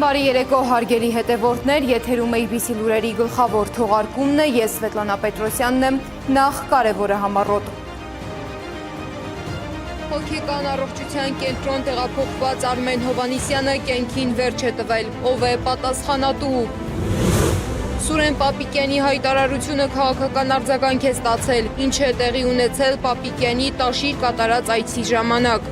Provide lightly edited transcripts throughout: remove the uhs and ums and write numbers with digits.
Բարի երեկո հարգելի հետևորդներ, եթերում ABC լուրերի գլխավոր թողարկումն է, ես Սվետլանա Պետրոսյանն եմ, նախ կարևորը համառոտ։ Հոգեկան առողջության կենտրոն տեղափոխված Արմեն Հովհաննիսյանը կյանքին վերջ է տվել, ով է պատասխանատու։ Սուրեն Պապիկյանի հայտարարությունը քաղաքական արձագանք է ստացել, ինչ է տեղի ունեցել Պապիկյանի տաշիր կատարած այցի ժամանակ։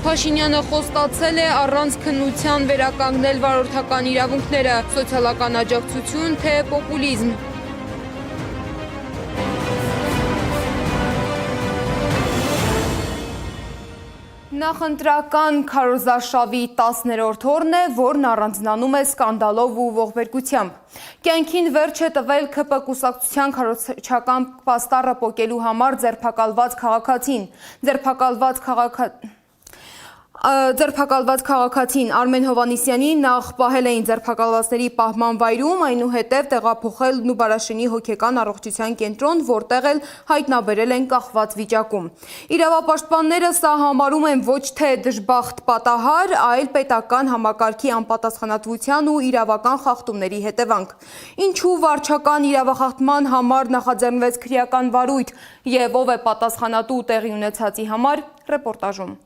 Փաշինյանը խոստացել է առանց քննության վերականգնել վարորդական իրավունքները, սոցիալական աջակցություն, թե պոպուլիզմ։ Նախընտրական քարոզարշավի 10-րդ օրն է, որն առանձնանում է սկանդալով ու ողբերգությամբ։ Կյանքին վերջ է տվել ՔՊ կուսակցության քարոզչական պաստառը պոկելու համար ձերբակալված քաղաքացին Արմեն Հովհաննիսյանին նախ պահել էին ձերբակալվածների պահման վայրում, այնուհետև տեղափոխել Նուբարաշենի հոգեկան առողջության կենտրոն, որտեղ էլ հայտնաբերել են կախված վիճակում։ Իրավապաշտպանները սա համարում են ոչ թե դժբախտ պատահար, այլ պետական համակարգի անպատասխանատվության ու իրավական խախտումների հետևանք։ Ինչու վարչական իրավախախտման համար նախաձեռնվեց քրեական վարույթ եւ ով է պատասխանատու տեղի ունեցածի համար, ռեպորտաժում։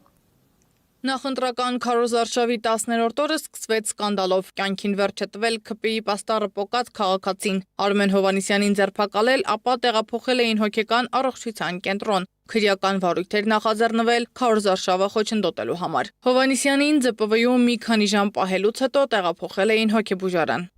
Նախընտրական քարոզարշավի 10-րդ օրը սկսվեց սկանդալով, կյանքին վերջ է տվել ՔՊ-ի պաստառը պոկած քաղաքացին։ Արմեն Հովհաննիսյանին ձերբակալել, ապա տեղափոխել էին հոգեկան առողջության կենտրոն։ Քրեական վարույթ էր նախաձեռնվել քարոզարշավը խոչընդոտելու համար։ Հովհաննիսյանին ՁՊՎ-ում մի քանի ժամ պահելուց հետո տեղափոխել էին հոգեբուժարան։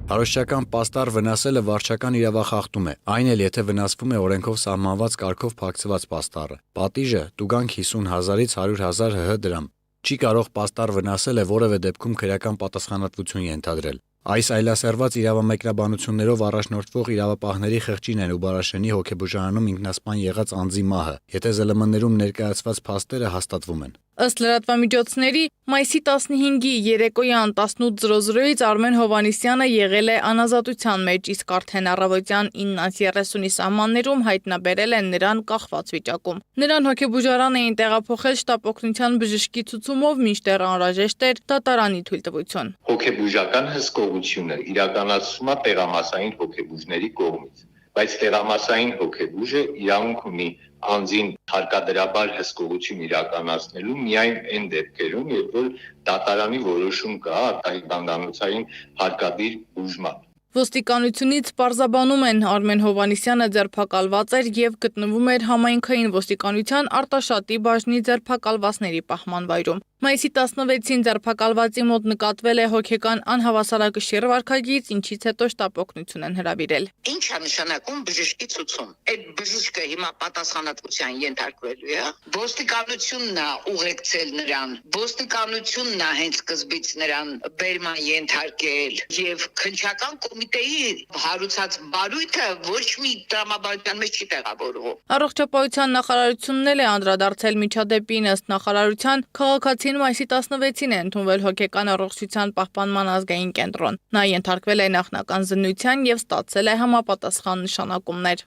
Քարոզչական պաստառ վնասելը վարչական իրավախախտում է, այն էլ եթե վնասվում է օրենքով սահմանված կարգով փակցված պաստառը։ Պատիժը տուգանք 50,000-ից 100,000 ՀՀ դրամ։ Չի կարող պաստառ վնասելը որևէ դեպքում քրեական պատասխանատվություն ենթադրել։ Այս այլասերված իրավամեկնաբանություններով առաջնորդվող իրավապահների խղճին են Նուբարաշենի հոգեբուժարանում ինքնասպան եղած անձի մահը, եթե ԶԼՄ-ներում ներկայացված փաստերը հաստատվում են։ Ըստ լրատվամիջոցների, մայիսի 15-ի երեկոյան 18:00-ից Արմեն Հովհաննիսյանը եղել է անազատության մեջ, իսկ արդեն առավոտյան 9:30-ի սահմաններում հայտնաբերել են նրան կախված վիճակում։ Նրան հոգեբուժարան էին տեղափոխել շտապօգնության բժշկի ցուցումով, մինչդեռ անհրաժեշտ էր դատարանի թույլտվություն։ Հոգեբուժական հսկողությունը իրականացվում է տեղամասային հոգեբուժների կողմից, բայց տեղամասային հոգեբուժը իրավունք ունի անձին հարկադրաբար հսկողություն իրականացնելու միայն այն դեպքերում, երբ որ դատարանի որոշում կա արտահայտանոցային հարկադիր բուժման։ Ոստիկանությունից պարզաբանում են, Արմեն Հովհաննիսյանը ձերբակալված էր եւ գտնվում էր համայնքային ոստիկանության Արտաշատի բաժնի ձերբակալվածների պահման վայրում։ Մայիսի 16-ին ձերբակալվածի մոտ նկատվել է հոգեկան անհավասարակշիռ վարքագիծ, ինչից հետո շտապօգնություն են հրավիրել։ Ինչ է նշանակում բժշկի ցուցում։ Այդ բժիշկը հիմա պատասխանատվության ենթարկվելու է։ Ոստիկանությունն է ուղեկցել նրան, ոստիկանությունն է հենց սկզբից նրան բերման ենթարկել եւ քննչական կոմիտեի հարուցած բարույթը ոչ մի տրամաբանության մեջ չի տեղավորվում։ Առողջապահության նախարարությունն էլ է անդրադարձել միջադեպին, ըստ նախարարության քաղաքացին մայիսի 16-ին է ընդունվել հոգեկան առողջության պահպանման ազգային կենտրոն։ Նա ենթարկվել է նախնական զննության եւ ստացել է համապատասխան նշանակումներ։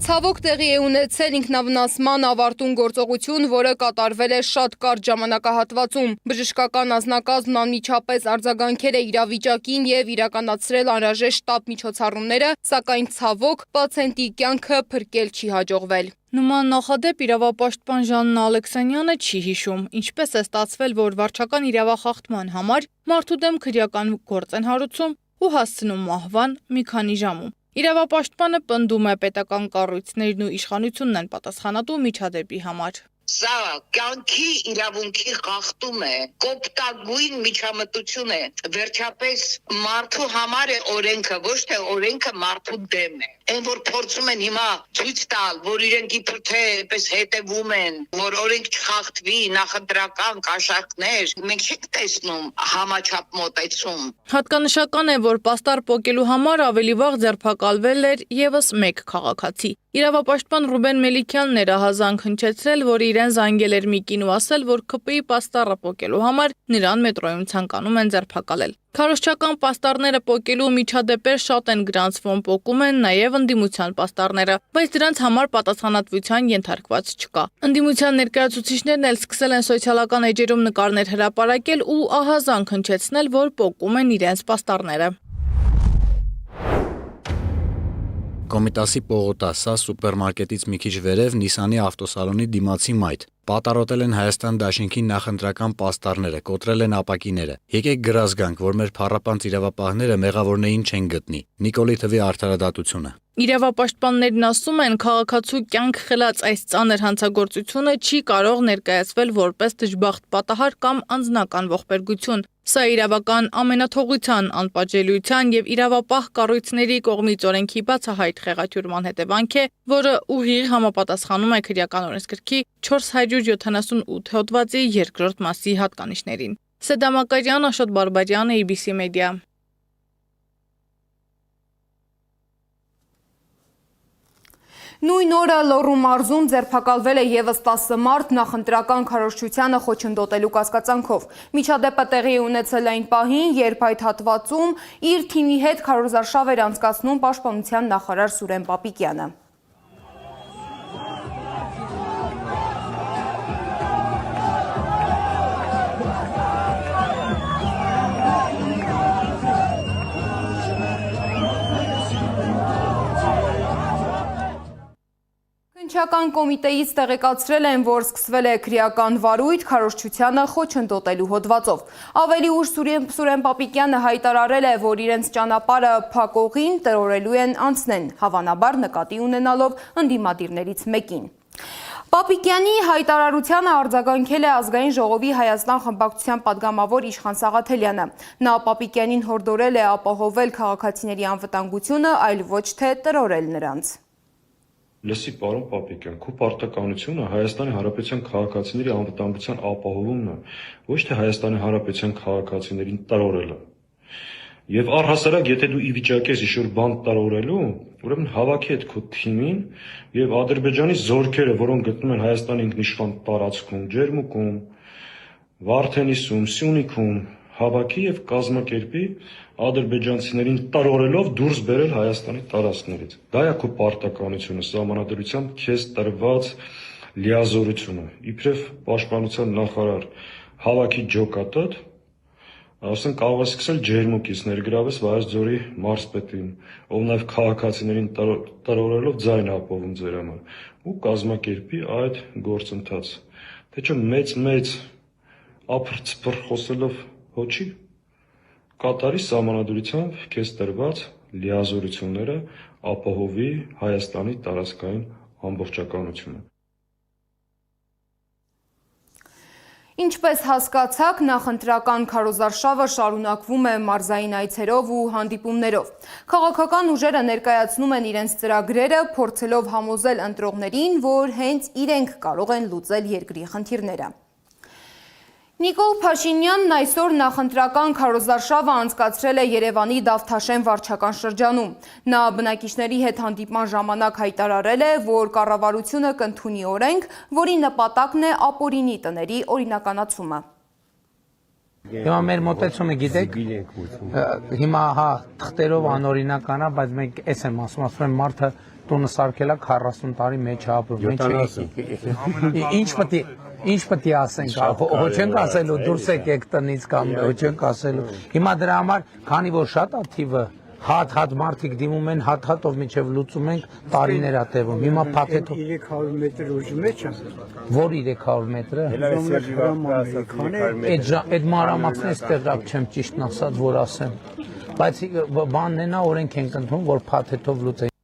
Ցավոք տեղի է ունեցել ինքնավնասման ավարտուն գործողություն, որը կատարվել է շատ կարճ ժամանակահատվածում։ Բժշկական անձնակազմն անմիջապես արձագանքել է իրավիճակին եւ իրականացրել անհրաժեշտ շտապ միջոցառումները, սակայն ցավոք պացիենտի կյանքը փրկել չի հաջողվել։ Նման նախադեպ իրավապաշտպան Ժաննա Ալեքսանյանը չի հիշում, ինչպես է ստացվել, որ վարչական իրավախախտման համար մարդու դեմ քրեական գործ են հարուցում ու հասցնում մահվան մի քանի ժամում։ Իրավապաշտպանը պնդում է պետական կառույցներն ու իշխանությունն են պատասխանատու միջադեպի համար։ Սա կյանքի իրավունքի խախտում է, կոպտագույն միջամտություն է, վերջապես մարդու համար է օրենքը, ոչ թե օրենքը մարդու դեմ է։ Այն որ փորձում են հիմա ցույց տալ, որ իրենք իբր թե այդպես հետևում են, որ օրենք չխախտվի, նախընտրական կաշառքներ, մենք չենք տեսնում համաչափ մոտեցում։ Հատկանշական է, որ պաստառ պոկելու համար ավելի վաղ ձերբակալվել էր եւս մեկ քաղաքացի։ Իրավապաշտպան Ռուբեն Մելիքյանն էր ահազանգ հնչեցրել, որ իրեն զանգել էր մի կին ու ասել, որ ՔՊ-ի պաստառը պոկելու համար նրան մետրոյում ցանկանում են ձերբակալել։ Քարոզչական պաստառները պոկելու միջադեպեր շատ են գրանցվում, պոկում են նաև ընդդիմության պաստառները, բայց դրանց համար պատասխանատվության ենթարկված չկա։ Ընդդիմության ներկայացուցիչներն էլ սկսել են սոցիալական էջերում նկարներ հրապարակել ու ահազանգ հնչեցնել, որ պոկում են իրենց պաստառները։ Կոմիտասի պողոտա, սա սուպերմարկետից մի քիչ վերև Նիսանի ավտոսալոնի դիմացի մայթ։ Պատառոտել են Հայաստան Դաշինքի նախընտրական պաստառները, կոտրել են ապակիները։ Եկեք գրազգանք, որ մեր փառապանծ իրավապահները մեղավորներին չեն գտնի։ Նիկոլի թվի արդարադատությունը։ Իրավապաշտպաններն ասում են, քաղաքացու կյանք խլած այս ծանր հանցագործությունը չի կարող ներկայացվել որպես դժբախտ պատահար կամ անձնական ողբերգություն։ Սա իրավական ամենաթողության, անպատժելիության եւ իրավապահ կառույցների կողմից օրենքի բացահայտ խեղաթյուրման հետևանք է, որը ուղիղ համապատասխանում է քրեական օրենսգրքի 478 հոդվածի 2-րդ մասի հատկանիշներին։ Սեդամ Ակարյան, Աշոտ Բարբարյան, ABC Media։ Նույն օրը Լոռու մարզում ձերբակալվել է ևս 10 մարդ նախընտրական քարոզչությանը խոչընդոտելու կասկածանքով։ Միջադեպը տեղի է ունեցել այն պահին, երբ այդ հատվածում իր թիմի հետ քարոզարշավ էր անցկացնում պաշտպանության նախարար Սուրեն Պապիկյանը։ Քննչական կոմիտեից տեղեկացրել են, որ սկսվել է քրեական վարույթ քարոզչությանը խոչընդոտելու հոդվածով։ Ավելի ուշ Սուրեն Պապիկյանը հայտարարել է, որ իրենց ճանապարհը փակողին տրորելու են անցնեն, հավանաբար նկատի ունենալով ընդդիմադիրներից մեկին։ Պապիկյանի հայտարարությանը արձագանքել է Ազգային ժողովի Հայաստան խմբակցության պատգամավոր Իշխան Սաղաթելյանը։ Նա Պապիկյանին հորդորել է ապահովել քաղաքացիների անվտանգությունը, այլ ոչ թե տրորել նրանց։ Լսի, պարոն Պապիկյան, քո պարտականությունը Հայաստանի Հանրապետության քաղաքացիների անվտանգության ապահովումն է, ոչ թե Հայաստանի Հանրապետության քաղաքացիներին տրորելը։ Եվ առհասարակ, եթե դու ի վիճակի ես ինչ-որ բան տրորելու, ուրեմն հավաքի այդ քո թիմին եւ Ադրբեջանի զորքերը, որոնք գտնում են Հայաստանի ինքնիշխան տարածքում, Ջերմուկում, Վարդենիսում, Սյունիքում, հավաքի եւ կազմակերպի ադրբեջանցիներին տրորելով դուրս բերել Հայաստանի տարածքներից։ Դա է քո պարտականությունը, սահմանադրությամբ քեզ տրված լիազորությունը։ Իբրև պաշտպանության նախարար հավաքի ջոկատոտ, ասեն կարող է սկսել Ջերմուկից ներգրավես Վայոց ձորի մարզպետին, ով նաեւ քաղաքացիներին տրորելով ձայն ապահովում ձեր համար, ու կազմակերպի այդ գործընթացը։ Թե չէ մեծ ափր-ծփր խոսելով հոչի կատարի սահմանադրությամբ քեզ տրված լիազորությունները ապահովի Հայաստանի տարածքային ամբողջականությունը։ Ինչպես հասկացաք, նախընտրական քարոզարշավը շարունակվում է մարզային այցերով ու հանդիպումներով։ Քաղաքական ուժերը ներկայացնում են իրենց ծրագրերը, փորձելով համոզել ընտրողներին, որ հենց իրենք կարող են լուծել երկրի խնդիրները։ Նիկոլ Փաշինյանն այսօր նախընտրական քարոզարշավը անցկացրել է Երևանի Դավթաշեն վարչական շրջանում։ Նա բնակիչների հետ հանդիպման ժամանակ հայտարարել է, որ կառավարությունը կընդունի օրենք, որի նպատակն է ապօրինի տների օրինականացումը։ Հիմա մեր մոտեցումը գիտեք, հիմա թղթերով անօրինական է, բայց մենք էս եմ ասում մարդը տունը սարքել է 40 տարի մեջ ապրում։ Ինչ պետք է ասենք, հո չենք ասելու դուրս եկեք տնից կամ հո չենք ասելու։ Հիմա դրա համար, քանի որ շատ է թիվը, հատ մարդիկ դիմում են, հատ-հատով միջև լուծում ենք, տարիներ է տևում։ Հիմա փաթեթով 300 մետր ուժի մեջ է։ Որ 300 մետրը։ Այդ մանրամասն էստեղակ չեմ ճիշտն ասած, որ ասեմ։ Բայց բանն է նա օրենք ենք ընդունում, որ փաթեթով լուծեն։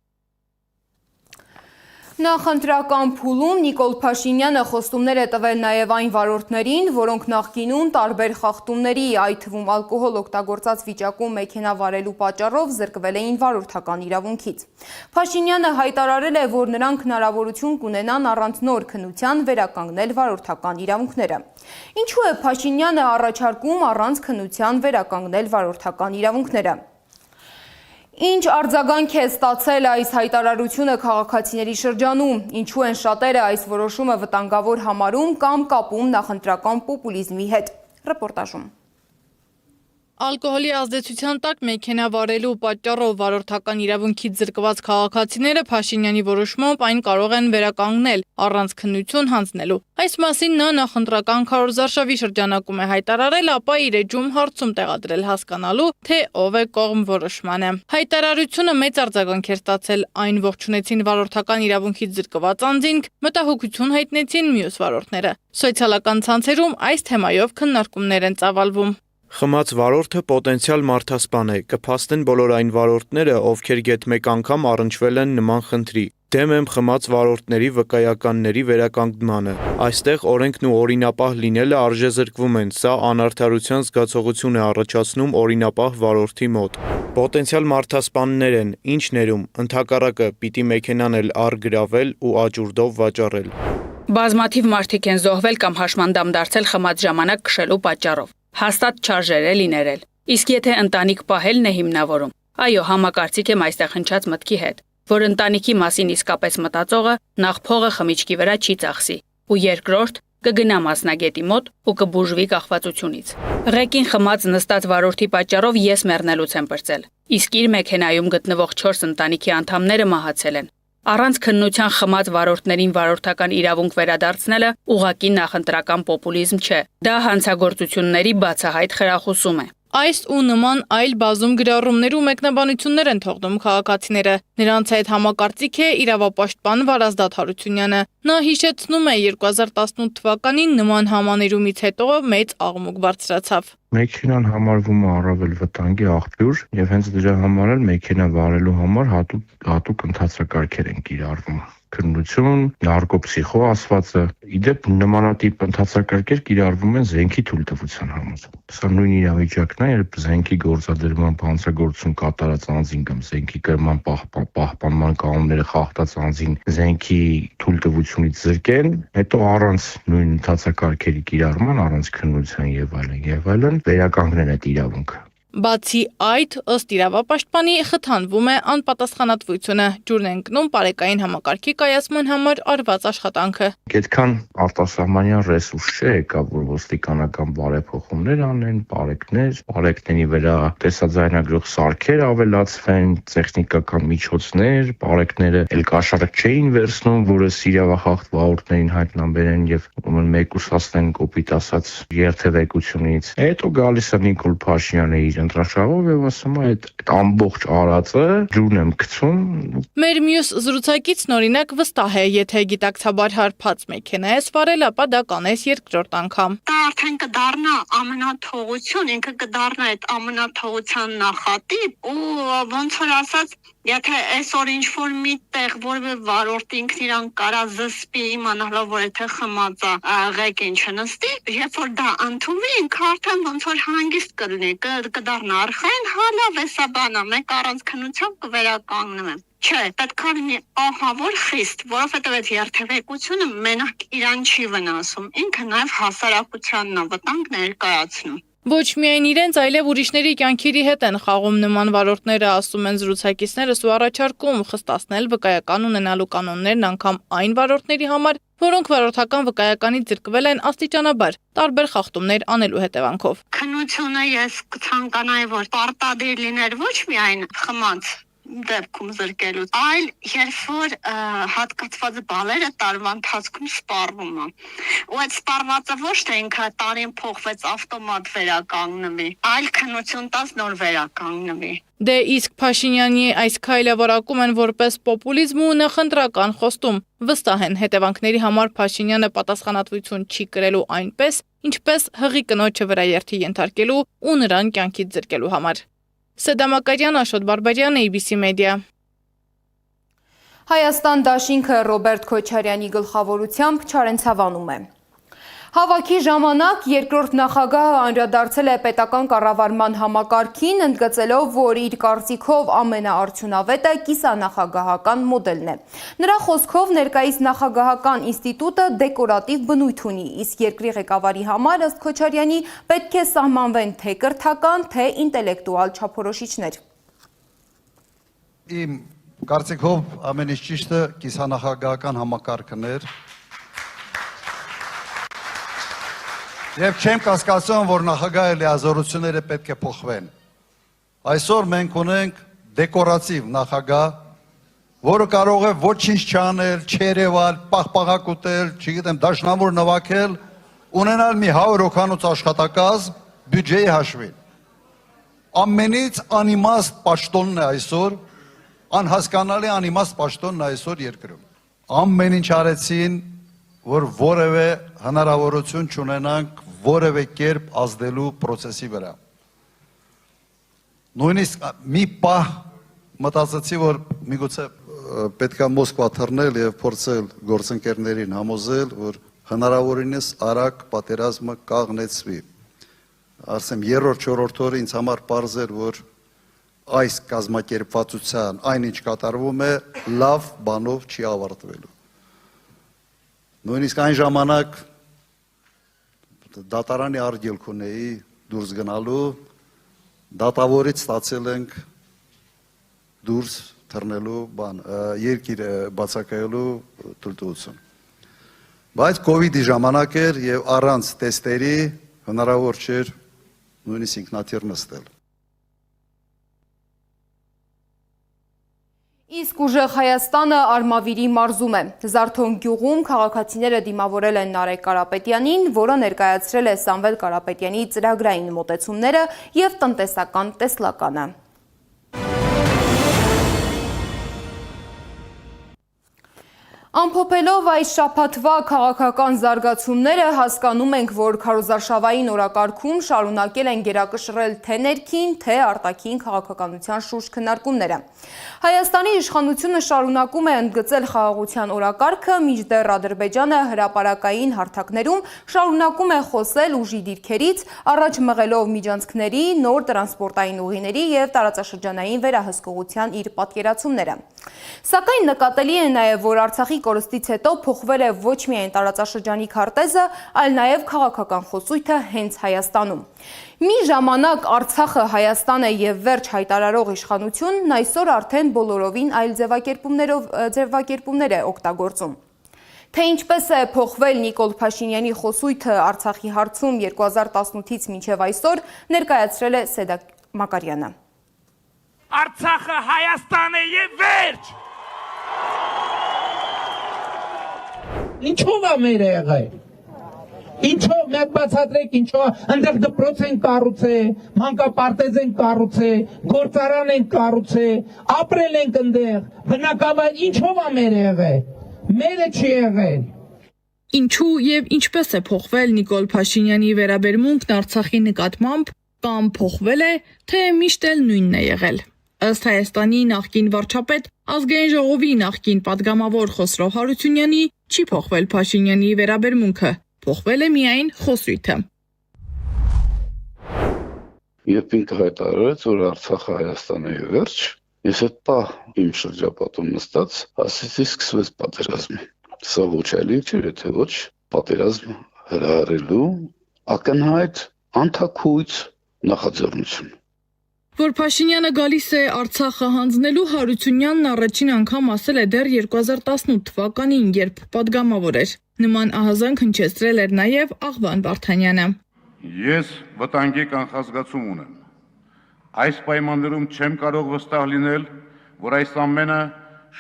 Նախընտրական փուլում Նիկոլ Փաշինյանը խոստումներ է տվել նաև այն վարորդներին, որոնք նախկինում տարբեր խախտումների, այդ թվում ալկոհոլ օգտագործած վիճակում մեքենա վարելու պատճառով զրկվել էին վարորդական իրավունքից։ Փաշինյանը հայտարարել է, որ նրանք հնարավորություն կունենան առանց նոր քննության վերականգնել վարորդական իրավունքները։ Ինչու է Փաշինյանը առաջարկում առանց քննության վերականգնել վարորդական իրավունքները։ Ինչ արձագանք է ստացել այս հայտարարությունը քաղաքացիների շրջանում, ինչու են շատերը այս որոշումը վտանգավոր համարում կամ կապում նախընտրական պոպուլիզմի հետ։ Ռեպորտաժում։ Ալկոհոլի ազդեցության տակ մեքենա վարելու պատճառով վարորդական իրավունքից զրկված քաղաքացիները Փաշինյանի որոշմամբ այն կարող են վերականգնել առանց քննություն հանձնելու։ Այս մասին նա նախընտրական քարոզարշավի շրջանակում է հայտարարել, ապա իր էջում հարցում տեղադրել հասկանալու, թե ով է կողմ որոշմանը։ Հայտարարությունը մեծ արձագանք էր ստացել, այն ողջունեցին վարորդական իրավունքից զրկված անձինք, մտահոգություն հայտնեցին մյուս վարորդները։ Սոցիալական ցանցերում այս թեմայով քննարկումներ են ծավալվում։ Խմած վարորդը պոտենցիալ մարդասպան է, կփաստեն բոլոր այն վարորդները, ովքեր գեթ մեկ անգամ առնչվել են նման խնդրի։ Դեմ եմ խմած վարորդների վկայականների վերականգնմանը։ Այստեղ օրենքն ու օրինապահ լինելը արժեզրկվում են, սա անարդարության զգացողություն է առաջացնում օրինապահ վարորդի մոտ։ Պոտենցիալ մարդասպաններ են, ինչ ներում, ընդհակառակը պիտի մեքենան էլ առգրավել ու աճուրդով վաճառել։ Բազմաթիվ մարդիկ են զոհվել կամ հաշմանդամ դարձել խմած ժամանակ քշելու պատճառով։ Հաստատ չարժեր է լինել։ Իսկ եթե ընտանիք պահելն է հիմնավորում, այո, համակարծիք եմ այստեղ հնչած մտքի հետ, որ ընտանիքի մասին իսկապես մտածողը նախ փողը խմիչքի վրա չի ծախսի, ու երկրորդ կգնա մասնագետի մոտ ու կբուժվի կախվածությունից։ Ղեկին խմած նստած վարորդի պատճառով ես մեռնելուց եմ պրծել, իսկ իր մեքենայում գտնվող 4 ընտանիքի անդամները մահացել են։ Առանց քննության խմած վարորդներին վարորդական իրավունք վերադարձնելը ուղղակի նախընտրական պոպուլիզմ չէ։ Դա հանցագործությունների բացահայտ խրախուսում է։ Այս ու նման այլ բազում գրառումներ ու մեկնաբանություններ են թողնում քաղաքացիները։ Նրանց այդ համակարծիք է իրավապաշտպան Վարազդատ Հարությունյանը։ Նա հիշեցնում է 2018 թվականին նման համաներումից հետո մեծ աղմուկ բարձրացավ։ Մեքենան համարվում է առավել վտանգի աղբյուր եւ հենց դրա համար էլ մեքենա վարելու համար հատուկ ընթացակարգեր են կիրառվում։ Քննություն, նարկոպսիխո ասվածը, իդեպ նմանատիպ ընթացակարգեր կիրառվում են զենքի թույլտվության համար։ Սա նույն իրավիճակն է, երբ զենքի գործադրման հանցագործություն կատարած անձին կամ զենքի կրման պահպանման կանոնները խախտած անձին զենքի թույլտվությունից զրկեն, հետո առանց նույն ընթացակարգերի կիրառման, առանց քննության եւ այլն, վերականգնել այդ իրավունքը։ Բացի այդ, ըստ իրավապաշտպանի խթանվում է անպատասխանատվությունը, ջուրն են կնում պարեկային համակարգի կայացման համար արված աշխատանքը։ Այդքան արտասահմանյան ռեսուրս չէ, եկա որ ոստիկանական բարեփոխումներ անեն, բարեկների վրա տեսաձայնագրող սարքեր ավելացվեն, տեխնիկական միջոցներ, բարեկները էլ կաշառք չէին վերցնում, որը իրավախախտ վարորդներին հայտնաբերեն եւ մեկուսացնեն կոպիտ ասած երթևեկությունից։ Հետո գալիս է Նիկոլ Փաշինյանը իր ընտրաշավով եւ ասում է այդ ամբողջ արածը ջուրն եմ գցում։ Մեր մյուս զրուցակիցն օրինակ վստահ է, եթե գիտակցաբար հարբած մեքենա ես վարել, ապա դա կանես երկրորդ անգամ։ Դա արդեն կդառնա ամենաթողություն, ինքը կդառնա այդ ամենաթողության նախատիպ ու ոնց որ ասած, եթե այսօր ինչ-որ միտեղ որևէ վարորդ ինքն իրան կարա զսպի իմանալով, որ եթե խմած է ղեկին չնստի, երբ որ դա ընդունվի, ինքը արդեն ոնց որ հանգիստ կլինի, կդառնա արխային, հալա վեսաբանա, մեկ առանց քննության կվերականգնվեմ։ Չէ, պետք է լինի ահավոր խիստ, որովհետև այդ երթևեկությունը մենակ իրան չի վնասում, ինքը նաև հասարակությանն է վտանգ ներկայացնում։ Ոչ միայն իրենց, այլև ուրիշների կյանքերի հետ են խաղում նման վարորդները, ասում են զրուցակիցներս ու առաջարկում խստացնել վկայական ունենալու կանոններն անգամ այն վարորդների համար, որոնք վարորդական վկայականից զրկվել են աստիճանաբար, տարբեր խախտումներ անելու հետևանքով։ Քննությունը ես կցանկանայի, որ պարտադիր լիներ ոչ միայն խմած դեպքում զրկելու, այլ երբ որ հատկացված բալերը տարվա ընթացքում սպառվում է։ Ու այդ սպառվածը ոչ թե ինքը տարին փոխվեց ավտոմատ վերականգնվի, այլ քննություն տաս նոր վերականգնվի։ Դե իսկ Փաշինյանի այս քայլը որակում են որպես պոպուլիզմ ու նախընտրական խոստում։ Վստահ են հետևանքների համար Փաշինյանը պատասխանատվություն չի կրելու այնպես, ինչպես հղի կնոջը վրա երթի ենթարկելու ու նրան կյանքից զրկելու համար։ Սեդամակարյան, Աշոտ Բարբարյան, ABC Media։ Հայաստան դաշինքը Ռոբերտ Քոչարյանի գլխավորությամբ Չարենցավանում է։ Հավաքի ժամանակ երկրորդ նախագահը անդրադարձել է պետական կառավարման համակարգին, ընդգծելով, որ իր կարծիքով ամենաարդյունավետը կիսանախագահական մոդելն է։ Նրա խոսքով ներկայիս նախագահական ինստիտուտը դեկորատիվ բնույթ ունի, իսկ երկրի ղեկավարի համար ըստ Քոչարյանի պետք է սահմանվեն թե կրթական, թե ինտելեկտուալ չափորոշիչներ։ Իմ կարծիքով ամենից ճիշտը կիսանախագահական համակարգն էր։ Եվ չեմ կասկածում, որ նախագահի լիազորությունները պետք է փոխվեն։ Այսօր մենք ունենք դեկորատիվ նախագահ, որը կարող է ոչինչ չանել, չերևալ, պաղպաղակ ուտել, չգիտեմ, դաշնամուր նվագել, ունենալ մի 100 հոգանոց աշխատակազմ բյուջեի հաշվին։ Ամենից անիմաստ պաշտոնն է այսօր, անհասկանալի անիմաստ պաշտոնն է այսօր երկրում։ Ամեն ինչ արեցին, որ որևէ հնարավորություն չունենանք որևէ կերպ ազդելու process-ի վրա։ Նույնիսկ մի պահ մտածեցի, որ միգուցե պետքա Մոսկվա թռնել եւ փորձել գործընկերներին համոզել, որ հնարավորինս արագ պատերազմը կաղնեցվի։ Ասեմ, երրորդ օրը ինձ համար պարզ էր, որ այս կազմակերպվածության այնինչ կատարվում է, լավ բանով չի ավարտվելու։ Նույնիսկ այն ժամանակ դատարանի արգելք ունեի դուրս գնալու, դատավորից ստացել ենք դուրս թռնելու երկիր բացակայելու թույլտվություն։ Բայց COVID-ի ժամանակ էր եւ առանց տեստերի հնարավոր չէր նույնիսկ ինքնաթիռ նստել։ Իսկ ուժեղ Հայաստանը Արմավիրի մարզում է։ Զարթոն գյուղում քաղաքացիները դիմավորել են Նարեկ Կարապետյանին, որը ներկայացրել է Սամվել Կարապետյանի ծրագրային մոտեցումները եւ տնտեսական տեսլականը։ Ամփոփելով այս շաբաթվա քաղաքական զարգացումները հասկանում ենք, որ քարոզարշավային օրակարգում շարունակել են գերակշռել թե ներքին, թե արտաքին քաղաքականության շուրջ քննարկումները։ Հայաստանի իշխանությունը շարունակում է ընդգծել խաղաղության օրակարգը, մինչդեռ Ադրբեջանը հրապարակային հարթակներում շարունակում է խոսել ուժի դիրքերից, առաջ մղելով միջանցքների, նոր տրանսպորտային ուղիների եւ տարածաշրջանային վերահսկողության իր պատկերացումները։ Սակայն նկատելի է նաև, որ Արցախի կորստից հետո փոխվել է ոչ միայն տարածաշրջանի քարտեզը, այլ նաև քաղաքական խոսույթը հենց Հայաստանում։ Մի ժամանակ Արցախը Հայաստան է եւ վերջ հայտարարող իշխանությունն այսօր արդեն բոլորովին այլ ձևակերպումներ է օգտագործում։ Թե ինչպես է փոխվել Նիկոլ Փաշինյանի խոսույթը Արցախի հարցում 2018-ից մինչև այսօր, ներկայացրել է Սեդակ Մակարյանը։ Արցախը Հայաստան է եւ վերջ։ Ինչով է մեր եղել։ Ինչով մեկ բացատրեք, ինչով այնտեղ դպրոց են կառուցել, մանկապարտեզ են կառուցել, գործարան են կառուցել, ապրել ենք այնտեղ, բնակավայր ինչով է մեր եղել։ Մերը չի եղել։ Ինչու եւ ինչպես է փոխվել Նիկոլ Փաշինյանի վերաբերմունքն Արցախի նկատմամբ, կամ փոխվել է, թե միշտ էլ նույնն է եղել։ Ըստ Հայաստանի նախկին վարչապետ, ազգային ժողովի նախկին падգամավոր Խոսրով Հարությունյանի, չի փոխվել Փաշինյանի վերաբերմունքը, փոխվել է միայն խոսույթը։ Երբ ինքը հայտարարեց, որ Արցախը Հայաստանը է վերջ, ես այդ պահ իմ շրջապատում նստած ասեցի սկսվեց պատերազմը։ Սա ոչ այլ չէ, թե ոչ պատերազմ հրահրելու ակնհայտ անթաքույց նախաձեռնություն։ Որ Փաշինյանը գալիս է Արցախը հանձնելու, Հարությունյանն առաջին անգամ ասել է դեռ 2018 թվականին, երբ падգամավոր էր։ Նման ահազանգ հնչեցրել էր նաև Աղվան Վարդանյանը։ Ես վտանգի կանխազգացում ունեմ։ Այս պայմաններում չեմ կարող վստահ լինել, որ այս ամենը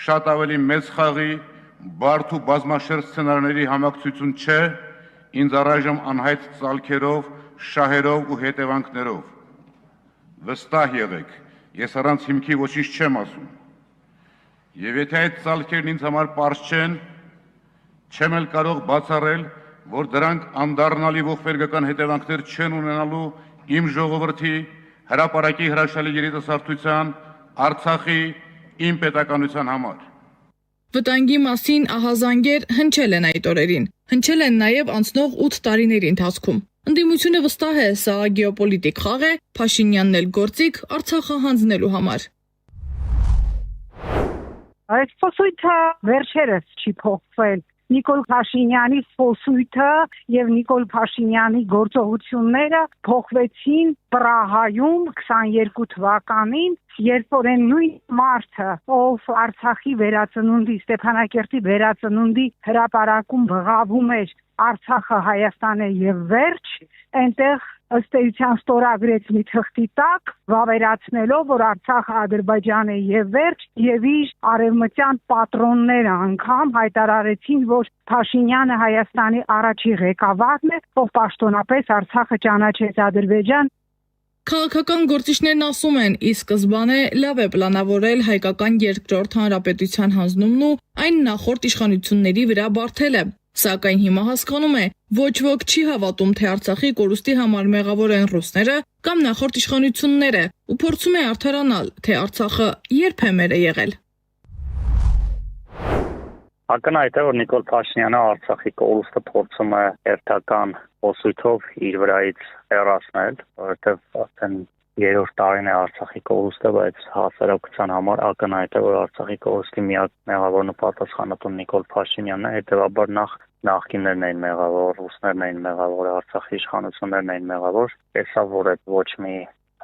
շատ ավելի մեծ խաղի, բարդ ու բազմաշերտ սցենարների համակցություն չէ, ինձ առայժմ անհայտ ծալքերով, շահերով ու հետևանքներով։ Վստահ եղեք, ես առանց հիմքի ոչինչ չեմ ասում։ Եվ եթե այդ ծալքերն ինձ համար պարզ չեն, չեմ էլ կարող բացառել, որ դրանք անդառնալի ողբերգական հետևանքներ չեն ունենալու իմ ժողովրդի, հրապարակի հրաշալի երիտասարդության, Արցախի, իմ պետականության համար։ Վտանգի մասին ահազանգեր հնչել են այդ օրերին, հնչել են նաև անցնող 8 տարիների ընթացքում։ Ընդդիմությունը վստահ է, սա գեոպոլիտիկ խաղ է, Փաշինյանն էլ գործիք Արցախը հանձնելու համար։ Այս խոսույթը վերջերս չի փոխվել։ Նիկոլ Փաշինյանի խոսույթը եւ Նիկոլ Փաշինյանի գործողությունները փոխվեցին Պրահայում 22 թվականին, երբ որ այն նույն մարդը, ով Արցախի վերածնունդի, Ստեփանակերտի վերածնունդի հրապարակում բղավում էր Արցախը Հայաստան է եւ վերջ, այնտեղ ըստ էության ստորագրեց մի թղթի տակ, վավերացնելով, որ Արցախը Ադրբեջան է եւ վերջ, եւ իր արևմտյան պատրոնները անգամ հայտարարեցին, որ Փաշինյանը Հայաստանի առաջի ղեկավարն է, ով պաշտոնապես Արցախը ճանաչեց Ադրբեջան։ Քաղաքական գործիչներն ասում են, ի սկզբանե լավ է պլանավորել հայկական երկրորդ հանրապետության հանձնումն ու այն նախորդ իշխանությունների վրա բարթել է։ Սակայն հիմա հասկանում է, ոչ ոք չի հավատում, թե Արցախի կորուստի համար մեղավոր են ռուսները կամ նախորդ իշխանությունները ու փորձում է արդարանալ, թե Արցախը երբ է մեր է եղել։ Ակնհայտ է, որ Նիկոլ Փաշինյանը Արցախի կորուստը փորձում է հերթական ոսույթով իր վրայից հեռացնել, որովհետև արդեն երրորդ տարին է Արցախի կորուստը, բայց հասարակության համար ակնհայտ է, որ Արցախի կորուստի միակ մեղավորն ու պատասխանատուն Նիկոլ Փաշինյանն է, հետևաբար նախկիններն էին մեղավոր, ռուսներն էին մեղավոր, Արցախի իշխանություններն էին մեղավոր, տեսավ, որ այդ ոչ մի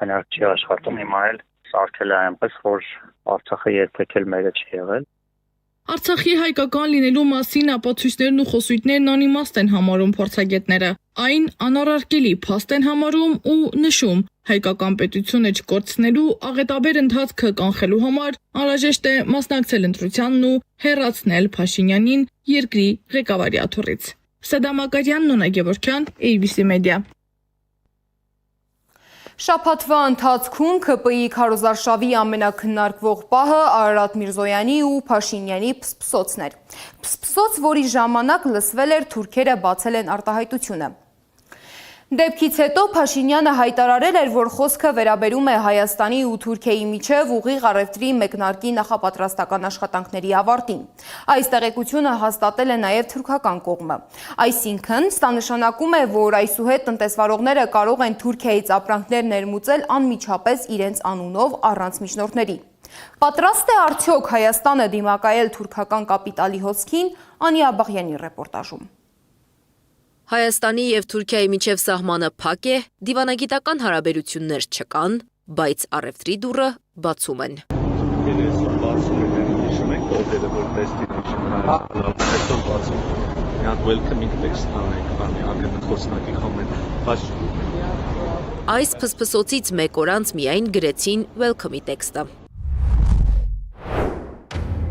հնարք չի աշխատում, հիմա էլ սարքել է այնպես, որ Արցախը երբեք էլ մերը չի եղել։ Արցախի հայկական լինելու մասին ապացույցներն ու խոսույթներն անիմաստ են համարում փորձագետները։ Այն անառարկելի փաստ են համարում ու նշում, հայկական պետությունը չկորցնելու աղետաբեր ընթացքը կանխելու համար անհրաժեշտ է մասնակցել ընտրությանն ու հեռացնել Փաշինյանին երկրի ղեկավարի աթոռից։ Սադամ Ակարյան, Նոնա Գևորգյան, ABC Media։ Շաբաթվա ընթացքում ՔՊԻ քարոզարշավի ամենակննարկվող պահը Արարատ Միրզոյանի ու Փաշինյանի փսփսոցն էր։ Փսփսոց, որի ժամանակ լսվել էր թուրքերը բացել են արտահայտությունը։ Դեպքից հետո Փաշինյանը հայտարարել էր, որ խոսքը վերաբերում է Հայաստանի ու Թուրքիայի միջև ուղիղ առևտրի մեկնարկի նախապատրաստական աշխատանքների ավարտին։ Այս տեղեկությունը հաստատել է նաև թուրքական կողմը։ Այսինքն, սա նշանակում է, որ այսուհետ տնտեսվարողները կարող են Թուրքիայից ապրանքներ ներմուծել անմիջապես իրենց անունով առանց միջնորդների։ Պատրաստ է արդյոք Հայաստանը դիմակայել թուրքական կապիտալի հոսքին, Անի Աբաղյանի ռեպորտաժում։ Հայաստանի եւ Թուրքիայի միջև սահմանը փակ է, դիվանագիտական հարաբերություններ չկան, բայց առևտրի դուռը բացում են։ Այս փսփսոցից մեկ օր անց միայն գրեցին welcome-ի տեքստը։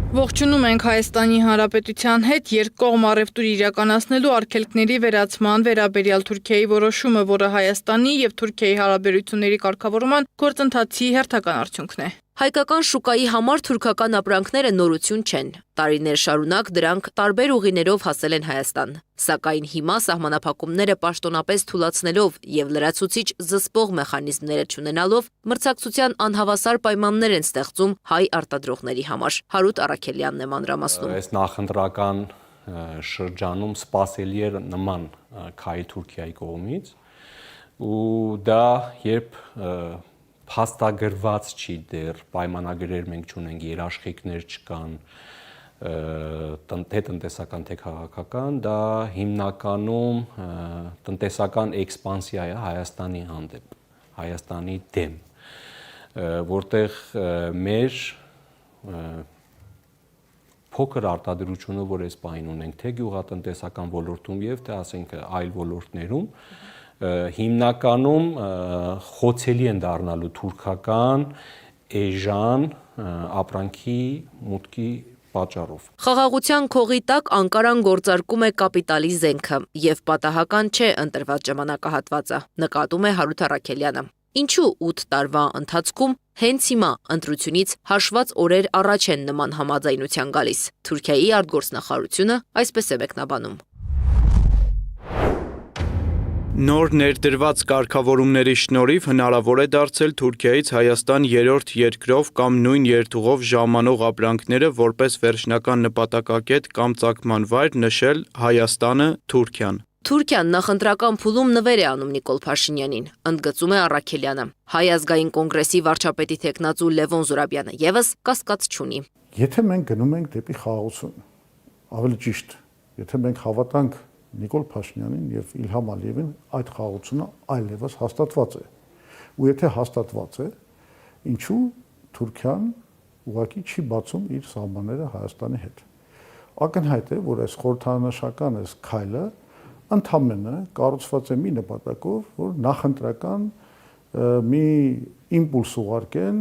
Ողջունում ենք Հայաստանի Հանրապետության հետ երկկողմ առևտուր իրականացնելու արգելքների վերացման վերաբերյալ Թուրքիայի որոշումը, որը Հայաստանի եւ Թուրքիայի հարաբերությունների կարգավորման գործընթացի հերթական արդյունքն է։ Հայկական շուկայի համար թուրքական ապրանքները նորություն չեն։ Տարիներ շարունակ դրանք տարբեր ուղիներով հասել են Հայաստան։ Սակայն հիմա սահմանափակումները պաշտոնապես թուլացնելով եւ լրացուցիչ զսպող մեխանիզմները չունենալով մրցակցության անհավասար պայմաններ են ստեղծում հայ արտադրողների համար։ Հարութ Առաքելյանն է մանրամասնում։ Այս նախընտրական շրջանում սպասելի էր նման քայլ Թուրքիայի կողմից ու դա երբ փաստագրված չի դեռ պայմանագրեր մենք չունենք, երաշխիքներ չկան, թե տնտեսական, թե քաղաքական, դա հիմնականում տնտեսական էքսպանսիա է Հայաստանի հանդեպ, Հայաստանի դեմ, որտեղ մեր փոքր արտադրությունը, որ այս պահին ունենք, թե գյուղատնտեսական ոլորտում եւ թե ասենք այլ ոլորտներում, հիմնականում խոցելի են դառնալու թուրքական էժան ապրանքի մուտքի պատճառով։ Խաղաղության քողի տակ Անկարան գործարկում է կապիտալի զենքը եւ պատահական չէ ընտրված ժամանակահատվածը, նկատում է Հարութ Առաքելյանը։ Ինչու 8 տարվա ընթացքում հենց հիմա ընտրությունից հաշված օրեր առաջ են նման համաձայնության գալիս։ Թուրքիայի արտգործնախարարությունը այսպես է մեկնաբանում։ Նոր ներդրված կարգավորումների շնորհիվ հնարավոր է դարձել Թուրքիայից Հայաստան երրորդ երկրով կամ նույն երթուղով ժամանող ապրանքները որպես վերջնական նպատակակետ կամ ծագման վայր նշել Հայաստանը, Թուրքիան։ Թուրքիան նախընտրական փուլում նվեր է անում Նիկոլ Փաշինյանին, ընդգծում է Առաքելյանը։ Հայ ազգային կոնգրեսի վարչապետի թեկնածու Լևոն Զուրաբյանը եւս կասկած չունի։ Եթե մենք գնում ենք դեպի խաղաղություն, ավելի ճիշտ, եթե մենք հավատանք Նիկոլ Փաշինյանին եւ Իլհամ Ալիևին, այդ խաղաղությունը այլևս հաստատված է։ Ու եթե հաստատված է, ինչու Թուրքիան ուղղակի չի բացում իր սահմանները Հայաստանի հետ։ Ակնհայտ է, որ այս խորհրդանշական այս քայլը ընդհանրապես կառուցված է մի նպատակով, որ նախընտրական մի իմպուլս ուղարկեն,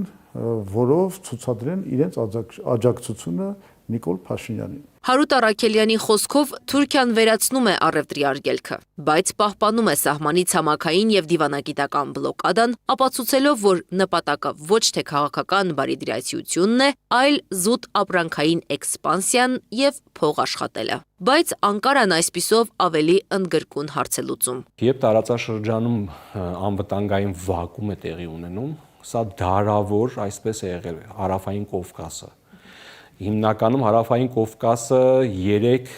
որով ցուցադրեն իրենց աջակցությունը Նիկոլ Փաշինյանին։ Հարութ Առաքելյանի խոսքով Թուրքիան վերացնում է առևտրի արգելքը, բայց պահպանում է սահմանի ցամաքային եւ դիվանագիտական բլոկադան, ապացուցելով, որ նպատակը ոչ թե քաղաքական բարիդրացիությունն է, այլ զուտ ապրանքային էքսպանսիան եւ փող աշխատելը։ Բայց Անկարան այսպիսով ավելի ընդգրկուն հարց է լուծում։ Երբ տարածաշրջանում անվտանգային վակուում է տեղի ունենում, սա դարավոր այսպես է եղել Հարավային Կովկասը։ Հիմնականում Հարավային Կովկասը 3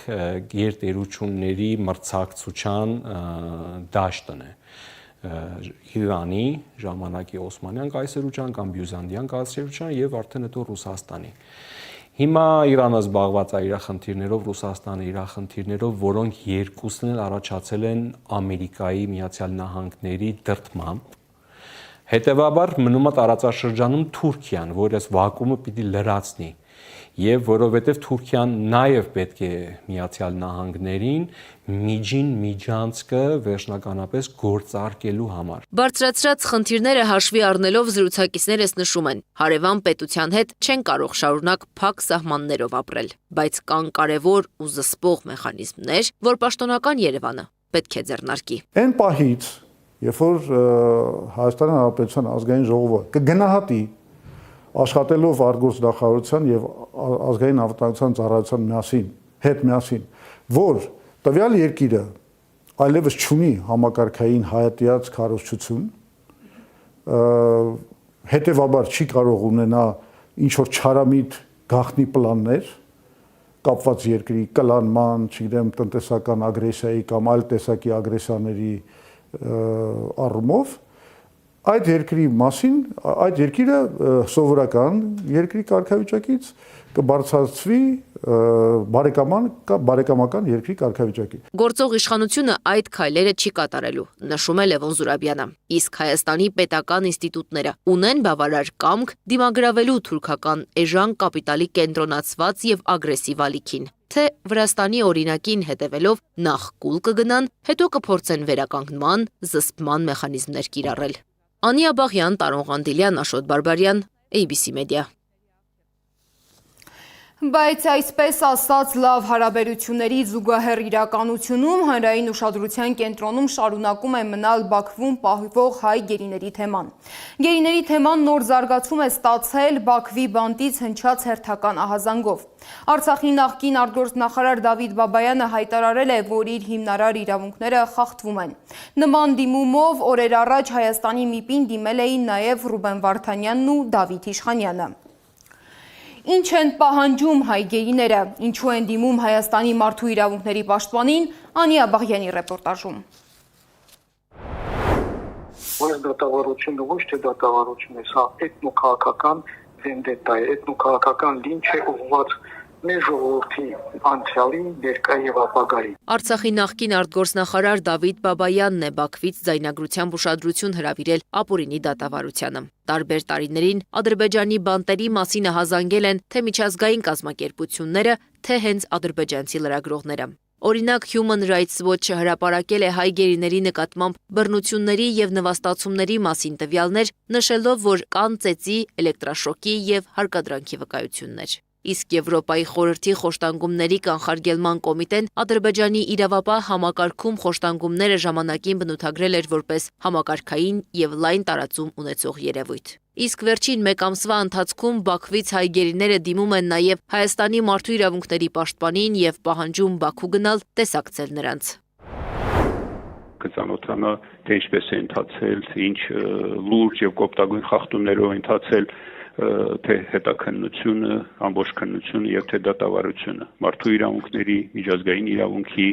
գերտերությունների մրցակցության դաշտն է։ Իրանի, ժամանակի Օսմանյան կայսրության կամ Բյուզանդյան կայսրության եւ արդեն հետո Ռուսաստանի։ Հիմա Իրանը զբաղված է իր խնդիրներով, Ռուսաստանը իր խնդիրներով, որոնք երկուսն էլ առաջացել են Ամերիկայի Միացյալ Նահանգների դրդմամբ։ Հետևաբար մնում է տարածաշրջանում Թուրքիան, որ այս վակուումը պիտի լրացնի։ Եվ որովհետև Թուրքիան նաև պետք է Միացյալ Նահանգներին միջին միջանցքը վերջնականապես գործարկելու համար։ Բարձրացրած խնդիրները հաշվի առնելով զրուցակիցներս նշում են, հարևան պետության հետ չեն կարող շարունակ փակ սահմաններով ապրել, բայց կան կարևոր ու զսպող մեխանիզմներ, որ պաշտոնական Երևանը պետք է ձեռնարկի։ Այն պահից, երբ որ Հայաստանի Հանրապետության ազգային ժողովը կգնահատի աշխատելով արտգործնախարարության եւ ազգային անվտանգության ծառայության միասին, որ տվյալ երկիրը այլևս չունի համակարգային հայատյաց քարոզչություն, հետեւաբար չի կարող ունենա ինչ որ չարամիտ գաղտնի պլաններ կապված երկրի կլանման, չգիտեմ, տնտեսական ագրեսիայի կամ այլ տեսակի ագրեսիաների առումով այդ երկրի մասին, այդ երկիրը սովորական երկրի կարգավիճակից կբարձրացվի բարեկամական երկրի կարգավիճակի։ Գործող իշխանությունը այդ քայլերը չի կատարելու, նշում է Լևոն Զուրաբյանը։ Իսկ Հայաստանի պետական ինստիտուտները ունեն բավարար կամք դիմագրավելու թուրքական էժան կապիտալի կենտրոնացված եւ ագրեսիվ ալիքին, թե Վրաստանի օրինակին հետևելով նախ կուլ կգնան, հետո կփորձեն վերականգնման, զսպման մեխանիզմներ կիրառել։ Անի Աբաղյան, Տարոն Ղանդիլյան, Աշոտ Բարբարյան, ABC Media։ Բայց այսպես ասած լավ հարաբերությունների զուգահեռ իրականությունում հանրային ուշադրության կենտրոնում շարունակում է մնալ Բաքվում պահվող հայ գերիների թեման։ Գերիների թեման նոր զարգացում է ստացել Բաքվի բանտից հնչած հերթական ահազանգով։ Արցախի նախկին արտգործնախարար Դավիթ Բաբայանը հայտարարել է, որ իր հիմնարար իրավունքները խախտվում են։ Նման դիմումով օրեր առաջ Հայաստանի ՄԻՊ-ին դիմել էին նաև Ռուբեն Վարդանյանն ու Դավիթ Իշխանյանը։ Ինչ են պահանջում հայ գերիները, ինչու են դիմում Հայաստանի մարդու իրավունքների պաշտպանին, Անի Աբաղյանի ռեպորտաժում։ Այս դատավարությունը ոչ թե դատավարություն է, սա էթնոքաղաքական վենդետա է, էթնոքաղաքական լինչ է ուղղված մեր ժողովրդի անցյալի, ներկա եւ ապագայի։ Արցախի նախկին արտգործնախարար Դավիթ Բաբայանն է Բաքվից ձայնագրությամբ ուշադրություն հրավիրել ապօրինի դատավարությանը։ Տարբեր տարիներին Ադրբեջանի բանտերի մասին ահազանգել են թե միջազգային կազմակերպությունները, թե հենց ադրբեջանցի լրագրողները։ Օրինակ Human Rights Watch-ը հրապարակել է հայ գերիների նկատմամբ բռնությունների եւ նվաստացումների մասին տվյալներ, նշելով, որ կան ծեծի, էլեկտրաշոկի եւ հարկադրանքի վկայություններ։ Իսկ Եվրոպայի խորհրդի խոշտանգումների կանխարգելման կոմիտեն Ադրբեջանի իրավապահ համակարգում խոշտանգումները ժամանակին բնութագրել էր որպես համակարգային եւ լայն տարածում ունեցող երևույթ։ Իսկ վերջին մեկ ամսվա ընթացքում Բաքվից հայ գերիները դիմում են նաև Հայաստանի մարդու իրավունքների պաշտպանին եւ պահանջում Բաքու գնալ տեսակցել նրանց։ Կծանոթանա թե ինչպես է ընթացել, ինչ լուրջ եւ կոպտագույն խախտումներով ընթացել թե հետաքննությունը, ամբողջ քննությունը եւ թե դատավարությունը, մարդու իրավունքների, միջազգային իրավունքի,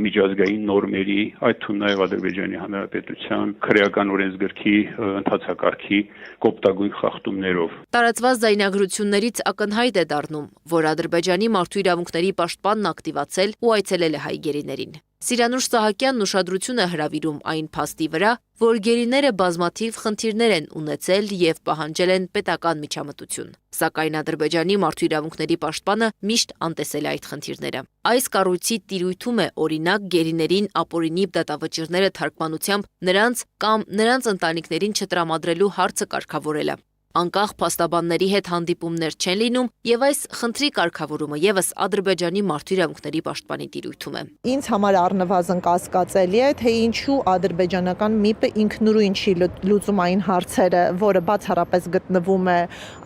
միջազգային նորմերի, այդ թվում նաեւ Ադրբեջանի Հանրապետության քրեական օրենսգրքի ընդհանցակարգի կոպտագույն խախտումներով։ Տարածված ձայնագրություններից ակնհայտ է դառնում, որ Ադրբեջանի մարդու իրավունքների պաշտպանն ակտիվացել ու այցելել է հայ գերիներին։ Սիրանուշ Սահակյանն ուշադրություն է հրավիրում այն փաստի վրա, որ գերիները բազմաթիվ խնդիրներ են ունեցել եւ պահանջել են պետական միջամտություն։ Սակայն Ադրբեջանի մարդու իրավունքների պաշտպանը միշտ անտեսել է այդ խնդիրները։ Այս կառույցի տիրույթում է օրինակ գերիներին ապօրինի դատավճիռները թարգմանությամբ նրանց կամ նրանց ընտանիքներին չտրամադրելու հարցը կարգավորելը։ Անկախ փաստաբանների հետ հանդիպումներ չեն լինում եւ այս խնդրի կարգավորումը եւս Ադրբեջանի մարդու իրավունքների պաշտպանի տիրույթում է։ Ինձ համար առնվազն կասկածելի է, թե ինչու ադրբեջանական ՄԻՊ-ը ինքնուրույն չի լուծում այն հարցերը, որը բացառապես գտնվում է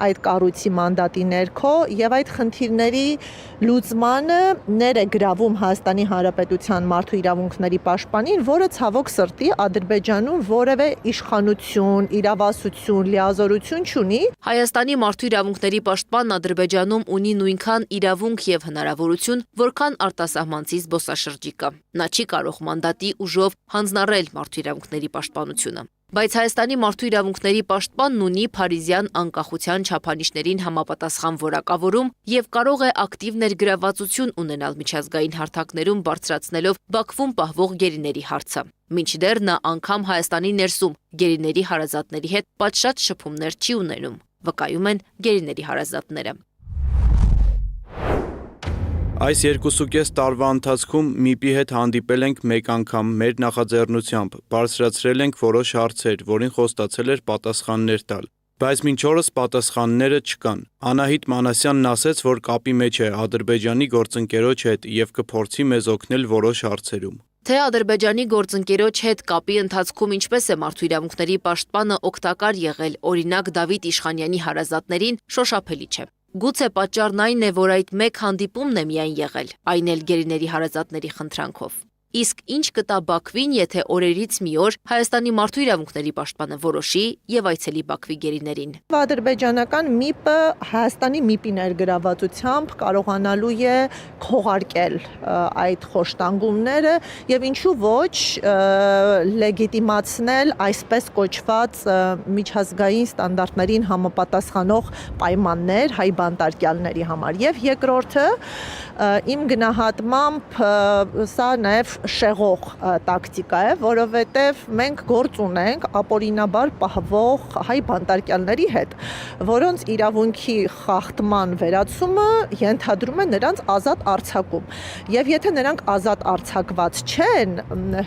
այդ կառույցի մանդատի ներքո եւ այդ խնդիրների լուծմանը ներ է գրավում Հայաստանի Հանրապետության մարդու իրավունքների պաշտպանին, որը ցավոք սրտի Ադրբեջանում որևէ իշխանություն, իրավասություն, լիազորություն չունի։ Հայաստանի մարդու իրավունքների պաշտպանն Ադրբեջանում ունի նույնքան իրավունք եւ հնարավորություն, որքան արտասահմանցի զբոսաշրջիկը։ Նա չի կարող մանդատի ուժով հանձնառել մարդու իրավունքների պաշտպանությունը։ Բայց Հայաստանի մարդու իրավունքների պաշտպանն ունի փարիզյան անկախության չափանիշներին համապատասխան որակավորում եւ կարող է ակտիվ ներգրավվածություն ունենալ միջազգային հարթակներում բարձրացնելով Բաքվում պահվող գերիների հարցը։ Մինչդեռ նա անգամ Հայաստանի ներսում գերիների հարազատների հետ պատշաճ շփումներ չի ունենում, վկայում են գերիների հարազատները։ Այս 2.5 տարվա ընթացքում ՄԻՊ-ի հետ հանդիպել ենք մեկ անգամ մեր նախաձեռնությամբ, բարձրացրել ենք որոշ հարցեր, որին խոստացել էր պատասխաններ տալ, բայց մինչ օրս պատասխանները չկան։ Անահիտ Մանասյանն ասեց, որ կապի մեջ է Ադրբեջանի գործընկերոջ հետ եւ կփորձի մեզ օգնել որոշ հարցերում։ Թե Ադրբեջանի գործընկերոջ հետ կապի ընթացքում ինչպես է մարդու իրավունքների պաշտպանը օգտակար եղել օրինակ Դավիթ Իշխանյանի հարազատներին, շոշափելի չէ։ Գուցե պատճառն այն է, որ այդ մեկ հանդիպումն է միայն եղել, այն էլ գերիների հարազատների խնդրանքով։ Իսկ ինչ կտա Բաքվին, եթե օրերից մի օր Հայաստանի մարդու իրավունքների պաշտպանը որոշի եւ այցելի Բաքվի գերիներին։ Ադրբեջանական ՄԻՊ-ը Հայաստանի ՄԻՊ-ի ներգրավվածությամբ կարողանալու է քողարկել այդ խոշտանգումները եւ ինչու ոչ լեգիտիմացնել այսպես կոչված միջազգային ստանդարտներին համապատասխանող պայմաններ հայ բանտարկյալների համար։ Եվ երկրորդը իմ գնահատմամբ սա նաեւ շեղող տակտիկա է, որովհետև մենք գործ ունենք ապօրինաբար պահվող հայ բանտարկյալների հետ, որոնց իրավունքի խախտման վերացումը ենթադրում է նրանց ազատ արձակում։ Եվ եթե նրանք ազատ արձակված չեն,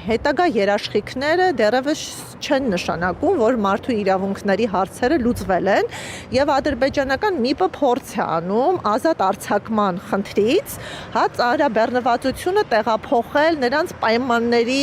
հետագա երաշխիքները դեռևս չեն նշանակում, որ մարդու իրավունքների հարցերը լուծվել են, եւ ադրբեջանական ՄԻՊ-ը փորձ է անում ազատ արձակման խնդրից ծառաբեռնվածությունը տեղափոխել նրանց պայմանների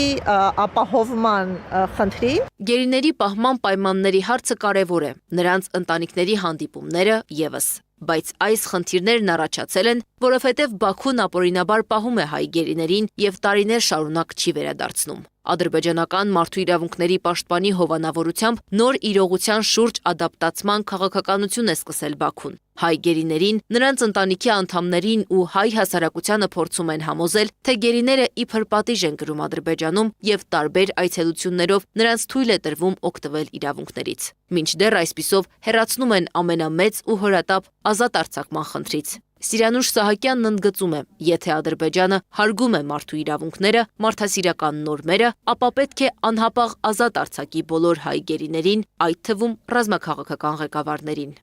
ապահովման խնդրին։ Գերիների պահման պայմանների հարցը կարևոր է, նրանց ընտանիքների հանդիպումները եւս։ Բայց այս խնդիրներն առաջացել են, որովհետև Բաքուն ապօրինաբար պահում է հայ գերիներին եւ տարիներ շարունակ չի վերադարձնում։ Ադրբեջանական մարդու իրավունքների պաշտպանի հովանավորությամբ նոր իրողության շուրջ ադապտացման քաղաքականություն է սկսել Բաքուն։ Հայ գերիներին, նրանց ընտանիքի անդամներին ու հայ հասարակությանը փորձում են համոզել, թե գերիները իբր պատիժ են կրում Ադրբեջանում եւ տարբեր այցելություններով նրանց թույլ է տրվում օգտվել իրավունքներից։ Մինչդեռ այսպիսով հեռացնում են ամենամեծ ու հրատապ ազատ արձակման խնդրից։ Սիրանուշ Սահակյանն ընդգծում է, եթե Ադրբեջանը հարգում է մարդու իրավունքները, մարդասիրական նորմերը, ապա պետք է անհապաղ ազատ արձակի բոլոր հայ գերիներին, այդ թվում ռազմաքաղաքական ղեկավարներին։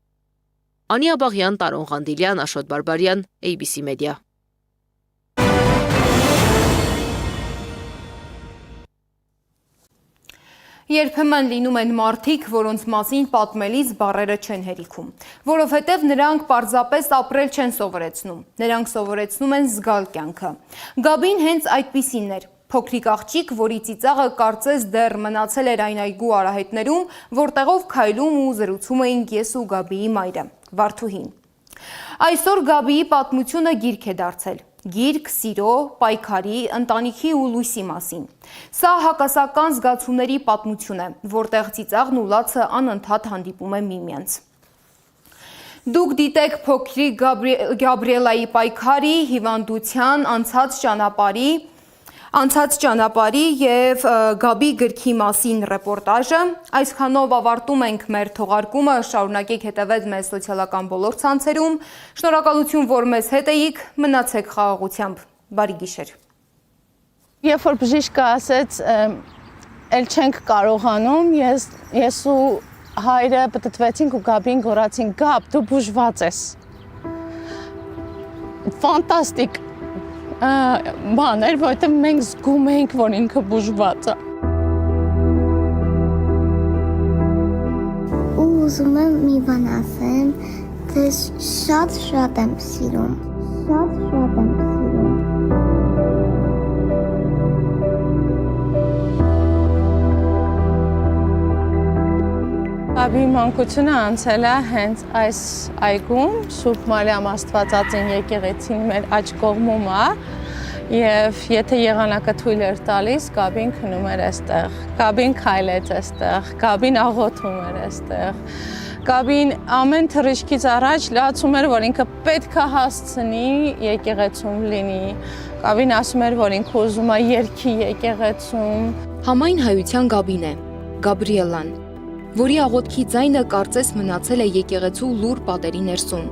Անի Աբաղյան, Տարոն Ղանդիլյան, Աշոտ Բարբարյան, ABC Media։ Երբեմն լինում են մարդիկ, որոնց մասին պատմելիս բառերը չեն հերիքում, որովհետև նրանք պարզապես ապրել չեն սովորեցնում, նրանք սովորեցնում են զգալ կյանքը։ Գաբին հենց այդպիսին էր, փոքրիկ աղջիկ, որի ծիծաղը կարծես դեռ մնացել էր այն այգու արահետներում, որտեղով քայլում ու զրուցում էինք ես ու Գաբիի մայրը, Վարդուհին։ Այսօր Գաբիի պատմությունը գիրք է դարձել։ Գիրք սիրո, պայքարի, ընտանիքի ու լույսի մասին։ Սա հակասական զգացումների պատմություն է, որտեղ ծիծաղն ու լացը անընդհատ հանդիպում է միմյանց։ Դուք դիտեք փոքրիկ Գաբրիելայի պայքարի, հիվանդության, անցած ճանապարհի եւ Գաբի գրքի մասին ռեպորտաժը։ Այսքանով ավարտում ենք մեր թողարկումը, շարունակեք հետևել մեզ սոցիալական բոլոր ցանցերում։ Շնորհակալություն, որ մեզ հետ էիք, մնացեք խաղաղությամբ։ Բարի գիշեր։ Երբ որ բժիշկը ասեց, «Էլ չենք կարողանում», ես ու հայրը պտտվեցինք ու Գաբին գոռացինք, «Գաբ, դու բուժված ես»։ Ֆանտաստիկ բան էր, որովհետև մենք զգում էինք, որ ինքը բուժված է։ Ու ուզում եմ մի բան ասեմ, թե շատ եմ սիրում։ Շատ եմ սիրում։ Գաբիի մանկությունը անցել է հենց այս այգում, Սուրբ Մարիամ Աստվածածին եկեղեցին մեր աջ կողմում է, եւ եթե եղանակը թույլ էր տալիս, Գաբին քնում էր այստեղ, Գաբին քայլեց այստեղ, Գաբին աղոթում էր այստեղ, Գաբին ամեն թռիչքից առաջ լացում էր, որ ինքը պետք է հասցնի եկեղեցում լինի, Գաբին ասում էր, որ ինքը ուզում է երգի եկեղեցում։ Համայն հայության Գաբին է, Գաբրիելան, որի աղոթքի ձայնը կարծես մնացել է եկեղեցու լուր պատերի ներսում,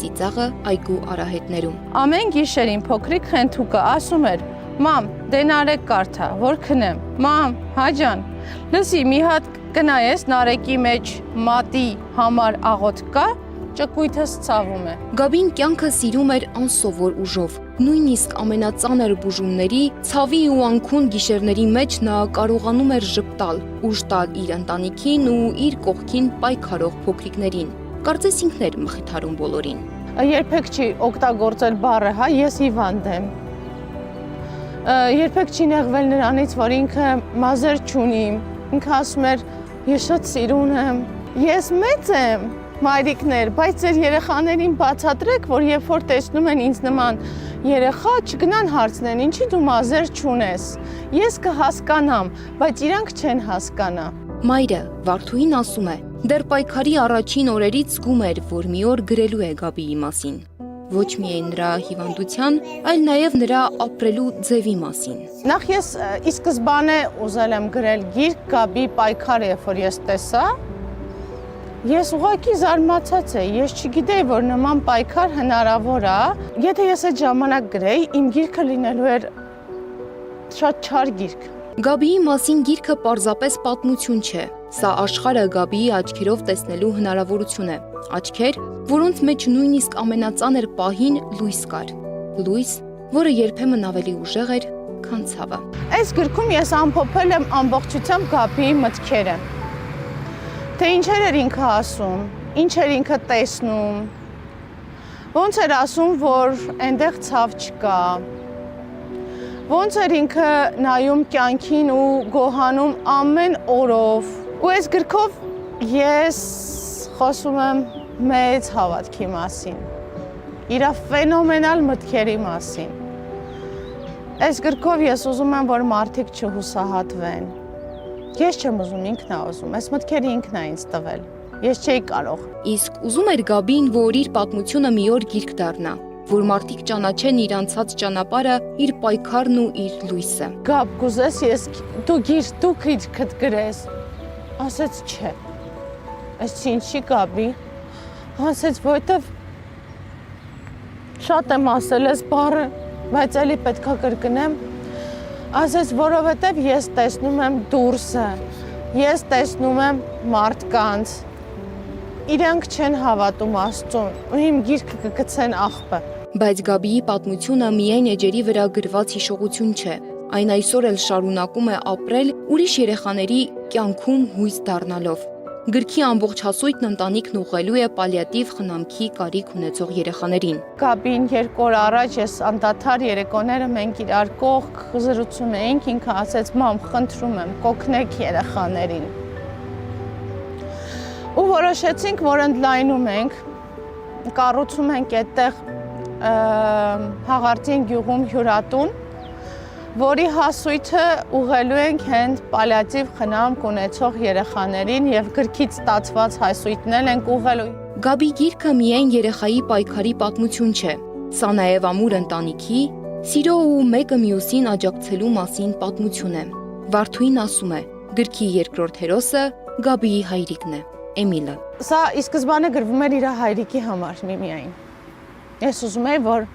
ծիծաղը այգու արահետներում։ Ամեն գիշերին փոքրիկ Խենթուկը ասում էր. «Մամ, դե Նարեկ կարդա, որ քնեմ»։ «Մամ, Հաջան, լսի, մի հատ կնայես Նարեկի մեջ մատի համար աղոթք կա»։ Ճկույթս ցավում է։ Գաբին կյանքը սիրում էր անսովոր ուժով։ Նույնիսկ ամենածանր բուժումների, ցավի ու անքուն գիշերների մեջ նա կարողանում էր ժպտալ, ուժ տալ իր ընտանիքին ու իր կողքին պայքարող փոքրիկներին։ Կարծես ինքն էր մխիթարում բոլորին։ Երբեք չի օգտագործել բառը, հա, ես հիվանդ եմ։ Երբեք չի նեղվել նրանից, որ ինքը մազեր չունի։ Ինքը ասում էր, ես շատ սիրուն եմ։ Ես մեծ եմ, մայրիկներ, բայց ձեր երեխաներին բացատրեք, որ երբ որ տեսնում են ինձ նման երեխա, չգնան հարցնեն, ինչի դու մազեր չունես։ Ես կհասկանամ, բայց իրանք չեն հասկանա։ Մայրը Վարդուհին ասում է, դեռ պայքարի առաջին օրերից զգում էր, որ մի օր գրելու է Գաբիի մասին։ Ոչ միայն նրա հիվանդության, այլ նաև նրա ապրելու ձևի մասին։ Նախ ես ի սկզբանե ուզել եմ գրել գիրք Գաբիի պայքարը, երբ որ ես տեսա, ես ուղղակի զարմացած էի, ես չգիտեի, որ նման պայքար հնարավոր է։ Եթե ես այդ ժամանակ գրեի, իմ գիրքը լինելու էր շատ չար գիրք։ Գաբիի մասին գիրքը պարզապես պատմություն չէ։ Սա աշխարհը Գաբիի աչքերով տեսնելու հնարավորություն է։ Աչքեր, որոնց մեջ նույնիսկ ամենածանր պահին լույս կար։ Լույս, որը երբեմն ավելի ուժեղ էր, քան ցավը։ Այս գրքում ես ամփոփել եմ ամբողջությամբ Գաբիի մտքերը։ Թե ինչեր էր ինքը ասում, ինչ էր ինքը տեսնում, ոնց էր ասում, որ այնտեղ ցավ չկա, ոնց էր ինքը նայում կյանքին ու գոհանում ամեն օրով։ Ու այս գրքով ես խոսում եմ մեծ հավատքի մասին, իր ֆենոմենալ մտքերի մասին։ Այս գրքով ես ուզում եմ, որ մարդիկ չհուսահատվեն։ Ես չեմ ուզում, ինքն է ուզում, այս մտքերը ինքն է ինձ տվել, ես չէի կարող։ Իսկ ուզում էր Գաբին, որ իր պատմությունը մի օր գիրք դառնա, որ մարդիկ ճանաչեն իր անցած ճանապարհը, իր պայքարն ու իր լույսը։ Գաբ, կուզես ես դու գիրքդ գրես։ Ասեց չէ։ Այս ինչի Գաբի։ Ասեց, որովհետև շատ եմ ասել այս բառը, բայց էլի պետքա կրկնեմ։ Ասեց, որովհետև ես տեսնում եմ դուրսը, ես տեսնում եմ մարդկանց, իրանք չեն հավատում Աստծուն, ու իմ գիրքը կգցեն աղբը։ Բայց Գաբիի պատմությունը միայն էջերի վրա գրված հիշողություն չէ, այն այսօր էլ շարունակում է ապրել ուրիշ երեխաների կյանքում հույս դառնալով։ Գրքի ամբողջ հասույթն ընտանիքն ուղղելու է պալիատիվ խնամքի կարիք ունեցող երեխաներին։ Գաբին 2 օր առաջ ես անդադար երեկոները մենք իրար կողք զրուցում էինք, ինքը ասեց, մամ, խնդրում եմ, կօգնեք երեխաներին։ Ու որոշեցինք, որ ընդլայնում ենք, կառուցում ենք այդտեղ Հաղարծին գյուղում հյուրատուն, որի հասույթը ուղղելու ենք հենց պալիատիվ խնամք ունեցող երեխաներին եւ գրքից ստացված հասույթն ենք ուղղելու։ Գաբի գիրքը միայն երեխայի պայքարի պատմություն չէ, սա նաեւ ամուր ընտանիքի, սիրո ու մեկը մյուսին աջակցելու մասին պատմություն է։ Վարդուհին ասում է, գրքի երկրորդ հերոսը Գաբիի հայրիկն է, Էմիլը։ Սա ի սկզբանե գրվում էր իր հայրիկի համար միմիային։ Ես ուզում եի, որ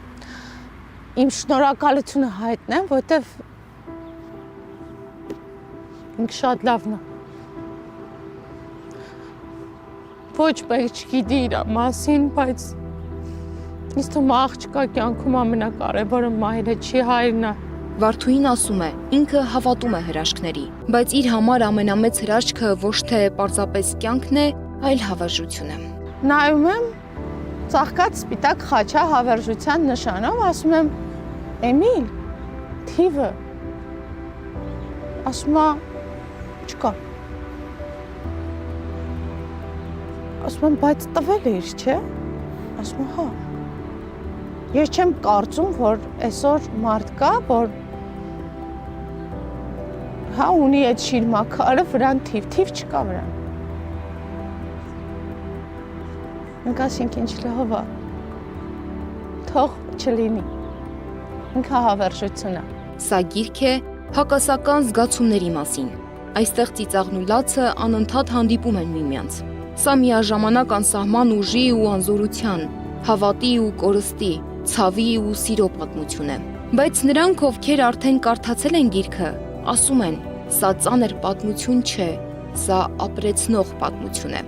իմ շնորհակալությունը հայտնեմ, որովհետև ինքը շատ լավն է։ Ոչ մեկ չգիտի իր մասին, բայց ինձ թվում է աղջկա կյանքում ամենակարևորը մայրը չի, հայրն է։ Վարդուհին ասում է, ինքը հավատում է հրաշքների, բայց իր համար ամենամեծ հրաշքը ոչ թե պարզապես կյանքն է, այլ հավերժությունը։ Նայում եմ ծաղկած սպիտակ խաչա հավերժության նշանով, ասում եմ Էմիլ, թիվը, ասում է չկա։ Ասում եմ, բայց տվել էիր, չէ։ Ասում է, հա։ Ես չեմ կարծում, որ այսօր մարդ կա, որ հա ունի այդ շիրմաքարը վրան թիվ չկա վրան։ Մենք ասենք ինչ լավ է, թող չլինի, ինքը հավերժություն է։ Սա գիրք է հակասական զգացումների մասին։ Այստեղ ծիծաղն ու լացը անընդհատ հանդիպում են միմյանց։ Սա միաժամանակ անսահման ուժի ու անզորության, հավատի ու կորստի, ցավի ու սիրո պատմություն է։ Բայց նրանք, ովքեր արդեն կարդացել են գիրքը, ասում են, սա ծանր պատմություն չէ, սա ապրեցնող պատմություն է։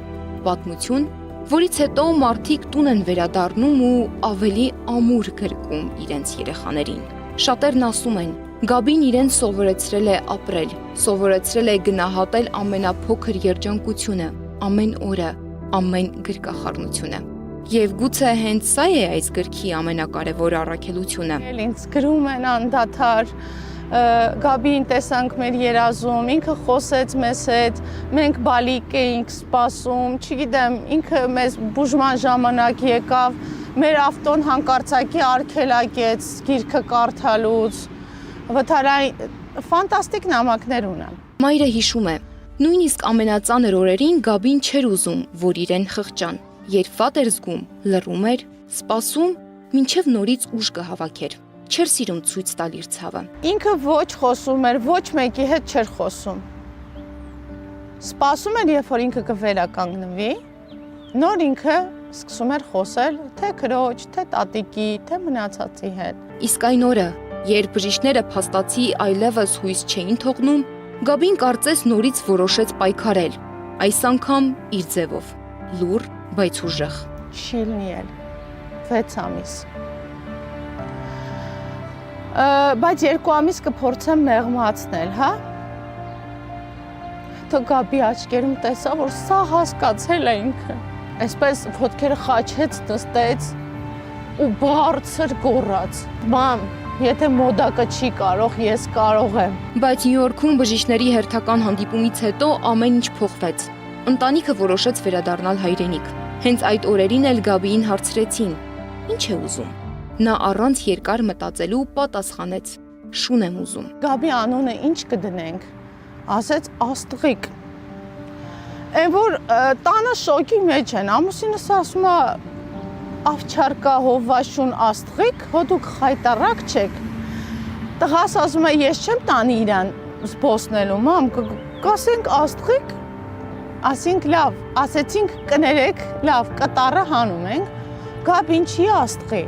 Պատմություն, որից հետո մարդիկ տուն են վերադառնում ու ավելի ամուր գրկում իրենց երեխաներին։ Շատերն ասում են, Գաբին իրեն սովորեցրել է ապրել, սովորեցրել է գնահատել ամենափոքր երջանկությունը, ամեն օրը, ամեն գրկախառնությունը։ Եվ գուցե հենց սա է այս գրքի ամենակարևոր առաքելությունը։ Ինձ գրում են անդադար, Գաբին տեսանք մեր երազում, ինքը խոսեց մեզ հետ, մենք բալիկ էինք սպասում, չգիտեմ, ինքը մեզ բուժման ժամանակ եկավ, մեր ավտոն հանկարծակի արգելակեց գիրքը կարդալուց, վթարային ֆանտաստիկ նամակներ ունեմ։ Մայրը հիշում է, նույնիսկ ամենածանր օրերին Գաբին չէր ուզում, որ իրեն խղճան։ Երբ վատ էր զգում, լռում էր, սպասում, մինչև նորից ուժ կհավաքեր։ Չէր սիրում ցույց տալ իր ցավը։ Ինքը ոչ խոսում էր, ոչ մեկի հետ չէր խոսում։ Սպասում էր, երբ որ ինքը կվերականգնվի, նոր ինքը սկսում էր խոսել թե քրոջ, թե տատիկի, թե մնացածի հետ։ Իսկ այն օրը, երբ բժիշկները փաստացի այլևս հույս չէին թողնում, Գաբին կարծես նորից որոշեց պայքարել, այս անգամ իր ձևով, լուռ, բայց ուժեղ։ Չի լինել 6 ամիս։ Բայց 2 ամիս կփորձեմ մեղմացնել, հա։ Հետո Գաբի աչքերում տեսա, որ սա հասկացել է ինքը։ Այսպես ոտքերը խաչեց, նստեց ու բարձր գոռաց. «Մամ, եթե մոդակը չի կարող, ես կարող եմ»։ Բայց Նյու Յորքում բժիշկների հերթական հանդիպումից հետո ամեն ինչ փոխվեց։ Ընտանիքը որոշեց վերադառնալ հայրենիք։ Հենց այդ օրերին էլ Գաբիին հարցրեցին. «Ինչ է ուզում»։ Նա առանց երկար մտածելու պատասխանեց. «Շուն եմ ուզում»։ Գաբի անունը ինչ կդնենք։ Ասեց Աստղիկ։ Այն որ տանը շոկի մեջ են, ամուսինս ասում է Ավչարկա հովվաշուն Աստղիկ, հո դուք խայտարակ չեք։ Տղաս ասում է ես չեմ տանի իրան զբոսնելու, մամ, կասենք Աստղիկ, ասենք լավ, ասեցինք կներեք, լավ, կտարը հանում ենք, Գաբին չի Աստղի։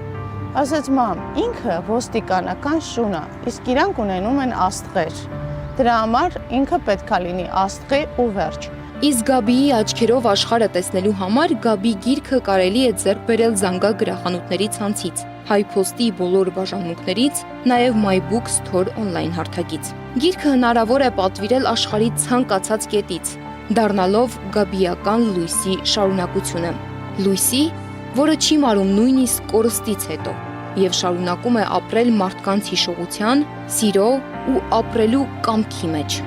Ասեց մամ, ինքը ոստիկանական շուն է, իսկ իրանք ունենում են աստղեր։ Դրա համար ինքը պետք է լինի աստղի ու վերջ։ Իսկ Գաբիի աչքերով աշխարհը տեսնելու համար Գաբի գիրքը կարելի է ձեռք բերել Զանգա գրախանութների ցանցից, HiPost-ի բոլոր բաժանմունքներից, նաև My Book Store on-line հարթակից։ Գիրքը հնարավոր է պատվիրել աշխարհի ցանկացած կետից, դառնալով Գաբիական լույսի շարունակությունը։ Լույսի, որը չի մարում նույնիսկ կորստից հետո եւ շարունակում է ապրել մարդկանց հիշողության, սիրո ու ապրելու կամքի մեջ։